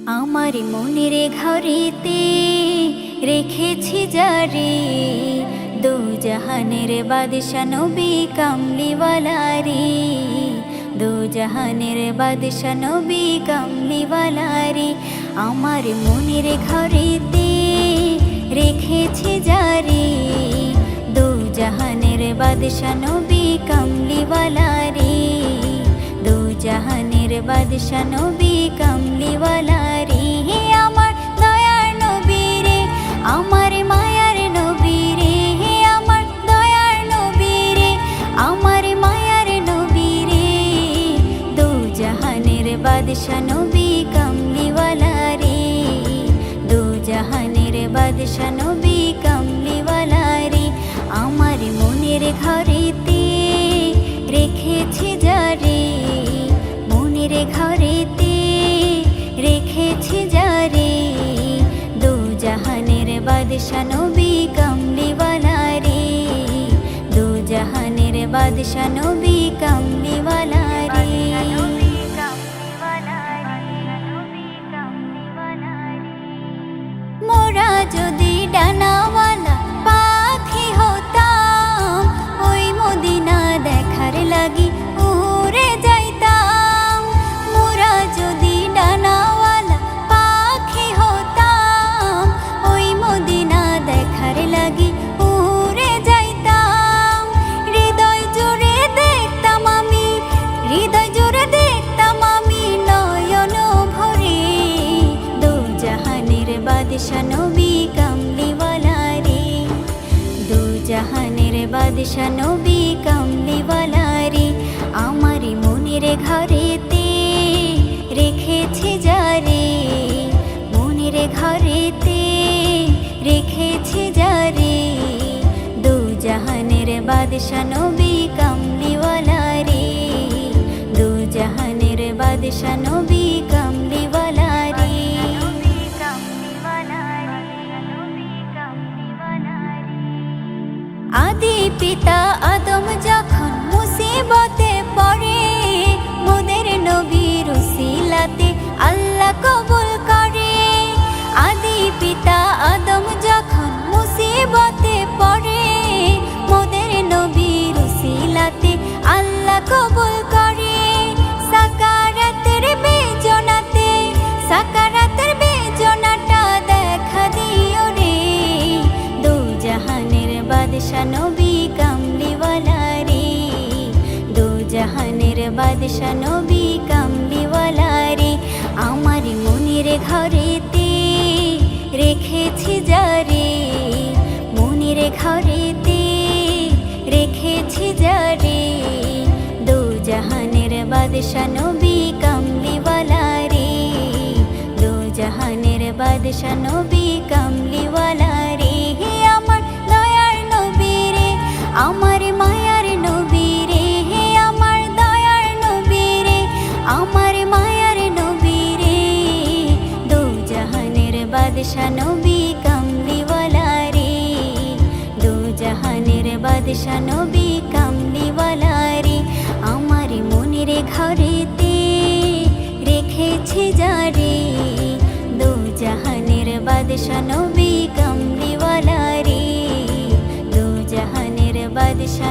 আমার মনের ঘরেতে রেখেছি যারে, দু জাহানের বাদশা নবী কামলিওয়ালা রে, দু জাহানের বাদশা নবী কামলিওয়ালা রে। আমার মনের ঘরেতে রেখেছি যারে, দু জাহানের বাদশা নবী কামলিওয়ালা রে, দু জাহানের বাদশা নবী কামলিওয়ালা রে। আমার দয়ার নবী রে, আমার মায়ার নবী রে, আমার দয়ার নবী রে, আমার মায়ার নবী রে, দু জাহানের বাদশা নবী কামলিওয়ালা রে, দু জাহানের বাদশা নবী কামলিওয়ালা রে। আমার মনের ঘরেতে রেখেছি যারে, মনের ঘরেতে রেখেছি যারে, দু জাহানের বাদশা নবী কামলিওয়ালা রে, দু জাহানের বাদশা নবী কামলিওয়ালা রে। মোরা যদি ডানাওয়ালা পাখি হতাম, ওই মদিনা দেখার লাগি উড়ে যাইতাম। মোরা যদি ডানাওয়ালা পাখি হতাম, ওই মদিনা দেখার লাগি উড়ে যাইতাম। হৃদয় জুড়ে দেখতাম আমি, হৃদয় জুড়ে দেখতাম আমি নয়ন ভরে, দু জাহানের বাদশা নবী কামলিওয়ালা রে, দু জাহানের বাদশা নবী কামলিওয়ালা রে। আমার মনের ঘরেতে রেখেছি যারে, মনের ঘরেতে রেখেছি যারে, দু জাহানের বাদশা নবী কামলিওয়ালা রে, দু জাহানের বাদশা নবী কামলিওয়ালা রে। আদি পিতা আদম যখন মুসিবতে পড়ে, মোদের নবীর উসিলাতে আল্লাহ কবুল করে। আদি পিতা আদম যখন মুসিবতে পড়ে, মোদের নবীর উসিলাতে আল্লাহ কবুল করে। সাকারাতের বেজনাতে, সাকারাতের বেজনাটা দেখা দিও রে, দু জাহানের বাদশা নবী কামলিওয়ালা রে, দু জাহানের বাদশা নবী কামলিওয়ালা রে। আমার মনের ঘরেতে রেখেছি যারে, মনের ঘরেতে রেখেছি যারে, দু জাহানের বাদশা নবী কামলিওয়ালা রে, দু জাহানের বাদশা নবী কামলিওয়ালা রে। আমার দয়ার নবী রে, আমার মায়ার নবী রে, আমার দয়ার নবী রে, আমার মায়ার নবী রে, দু জাহানের বাদশা নবী কামলিওয়ালা রে, দু জাহানের বাদশা নবী কামলিওয়ালা রে। আমার মনের ঘরেতে রেখেছি যারে, দু জাহানের বাদশা নবী কামলিওয়ালা রে, দু জাহানের বাদশা